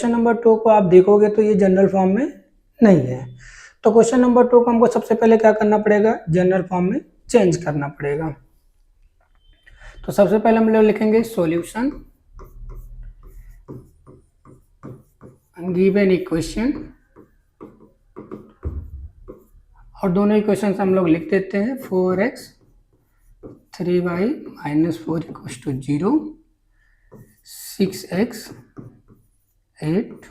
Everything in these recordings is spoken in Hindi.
क्वेश्चन नंबर 2 को आप देखोगे तो ये जनरल फॉर्म में नहीं है। तो क्वेश्चन नंबर 2 को हमको सबसे पहले क्या करना पड़ेगा, जनरल फॉर्म में चेंज करना पड़ेगा। तो सबसे पहले हम लोग लिखेंगे सॉल्यूशन गिवन इक्वेशन, और दोनों इक्वेशन हम लोग लिख देते हैं। 4x 3y -4 = 0, 6x 8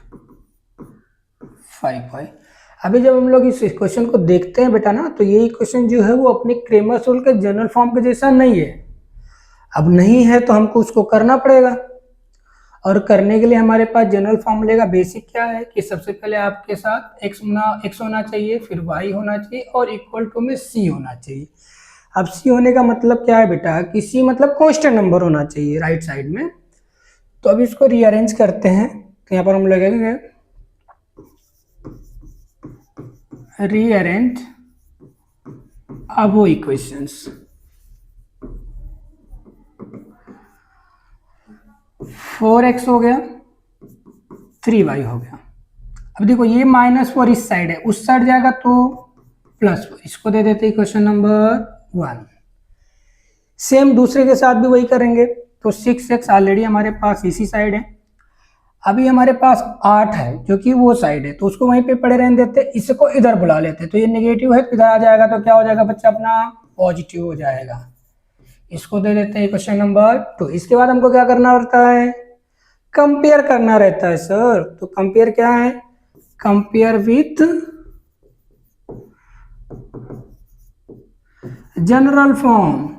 5y। अभी जब हम लोग इस इक्वेशन को देखते हैं बेटा ना, तो ये इक्वेशन जो है वो अपने क्रेमर्स रूल के जनरल फॉर्म के जैसा नहीं है। अब नहीं है तो हमको उसको करना पड़ेगा, और करने के लिए हमारे पास जनरल फॉर्मूले का बेसिक क्या है कि सबसे पहले आपके साथ x होना चाहिए, फिर y होना चाहिए, और इक्वल टू में c होना चाहिए। अब c होने का मतलब क्या है बेटा कि c मतलब कांस्टेंट नंबर होना चाहिए राइट साइड में। तो अब इसको रीअरेंज करते हैं। तो यहाँ पर हम लगेंगे रीअरेंज अबो इक्वेशंस। 4x हो गया, 3y हो गया। अब देखो ये -4 इस साइड है, उस साइड जाएगा तो +4, इसको दे देते इक्वेशन नंबर 1। सेम दूसरे के साथ भी वही करेंगे। तो 6x ऑलरेडी हमारे पास इसी साइड है, अभी हमारे पास 8 है जो कि वो साइड है, तो उसको वहीं पे पड़े रहने देते, इसको इधर बुला लेते। तो ये नेगेटिव है तो इधर आ जाएगा, तो क्या हो जाएगा बच्चा अपना पॉजिटिव हो जाएगा। इसको दे देते हैं क्वेश्चन नंबर 2। इसके बाद हमको क्या करना रहता है, कंपेयर करना रहता है सर। तो कंपेयर क्या है, कंपेयर विथ जनरल फॉर्म।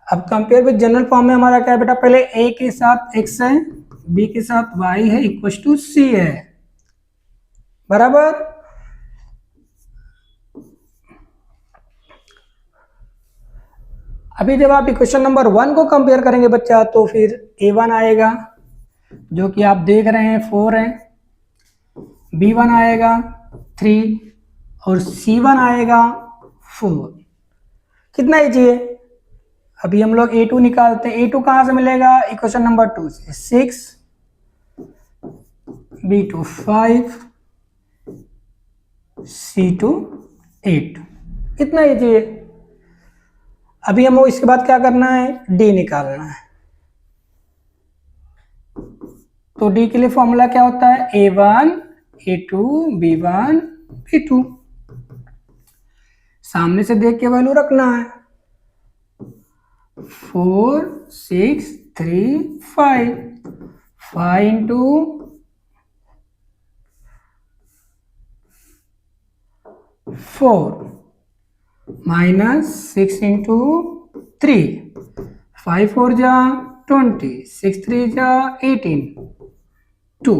अब कंपेयर विथ जनरल फॉर्म में हमारा क्या है बेटा, पहले a के साथ x है, b के साथ y है, इक्वल टू c है, बराबर। अभी जब आप इक्वेशन नंबर 1 को कंपेयर करेंगे बच्चा, तो फिर a1 आएगा जो कि आप देख रहे हैं 4 है, b1 आएगा 3, और c1 आएगा 4। कितना ही चाहिए। अभी हम लोग a2 निकालते हैं। a2 कहाँ से मिलेगा, इक्वेशन नंबर 2 से। 6 b2 5 c2 8, कितना ही चाहिए। अभी हमको इसके बाद क्या करना है, d निकालना है। तो d के लिए फॉर्मूला क्या होता है, a1 a2 b1 b2। सामने से देख के वैल्यू रखना है। 4 6 3 5, 5 इंटू 4 -6 इंटू 3, 5 4 जा 20, 6 3 जा 18, 2।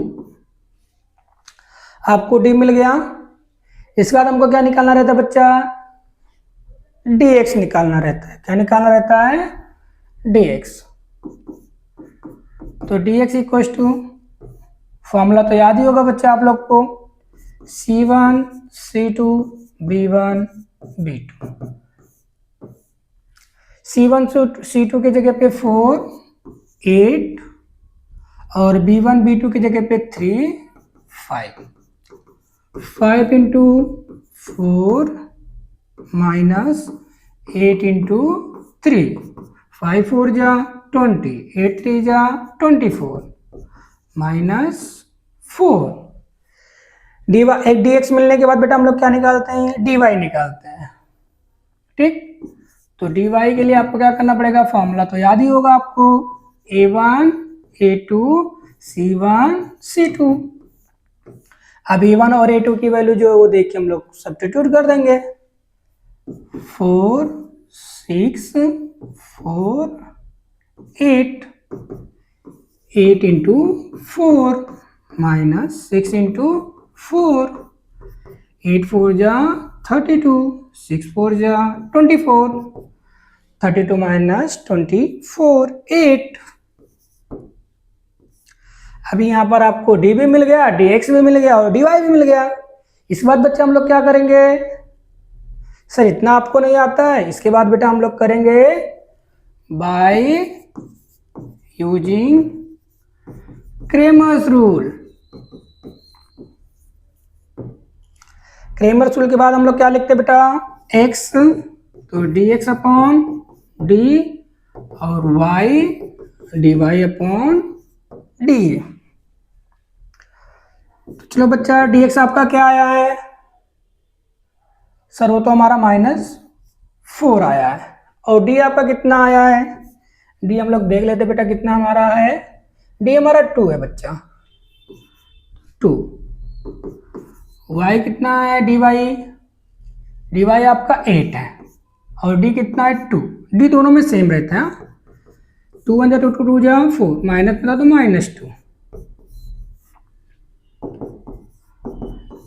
आपको d मिल गया। इसके बाद हमको क्या निकालना रहता है बच्चा, dx निकालना रहता है। क्या निकालना रहता है, dx। तो dx इक्वल टू, फॉर्मूला तो याद ही होगा बच्चा आप लोग को, c1 c2 b1 b2। c1 c2 की जगह पे 4 8, और b1 b2 की जगह पे 3 5। 5 इंटू 4 -8 इंटू 3, 5 4 जा 20, 8 3 जा 24, -4। dx मिलने के बाद बेटा हम लोग क्या निकालते हैं, dy निकालते हैं। ठीक, तो dy के लिए आपको क्या करना पड़ेगा, फॉर्मूला तो याद ही होगा आपको, a1 a2 c1 c2। अब a1 और a2 की वैल्यू जो है वो देख के हम लोग सब्स्टिट्यूट कर देंगे। 4 6 4 8, 8 इंटू 4 -6 इंटू 4, 8 4 जा 32, 6 4 जा 24, 32 -24 8। अभी यहाँ पर आपको d भी मिल गया, dx भी मिल गया, और dy भी मिल गया। इस बात बच्चे हम लोग क्या करेंगे, सर इतना आपको नहीं आता है, इसके बाद बेटा हम लोग करेंगे by using Cramer's rule. Cramer's rule के बाद हम लोग क्या लिखते बेटा, x तो dx अपॉन d और y dy अपॉन d। तो चलो बच्चा dx आपका क्या आया है सर, वो तो हमारा -4 आया है, और d आपका कितना आया है, d हम लोग देख लेते बेटा कितना हमारा है, d हमारा 2 है बच्चा, 2। y कितना है dy, dy आपका 8 है, और d कितना है 2, d दोनों में सेम रहता है, 2 1 जा 2 2 जा 4, माइनस बता तो -2,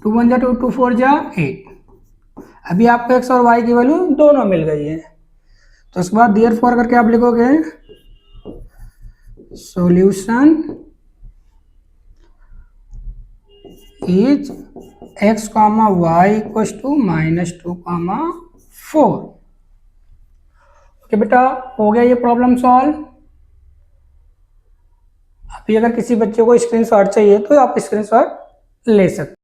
2 1 जा 2 2 4 जा 8। अभी आपको x और y की वैल्यू दोनों मिल गई है, तो उसके बाद देयरफॉर करके आप लिखोगे solution is x, y equals to -2, 4। Okay बेटा, हो गया ये प्रॉब्लम सॉल्व। अभी अगर किसी बच्चे को स्क्रीनशॉट चाहिए तो आप स्क्रीनशॉट ले सकते हैं।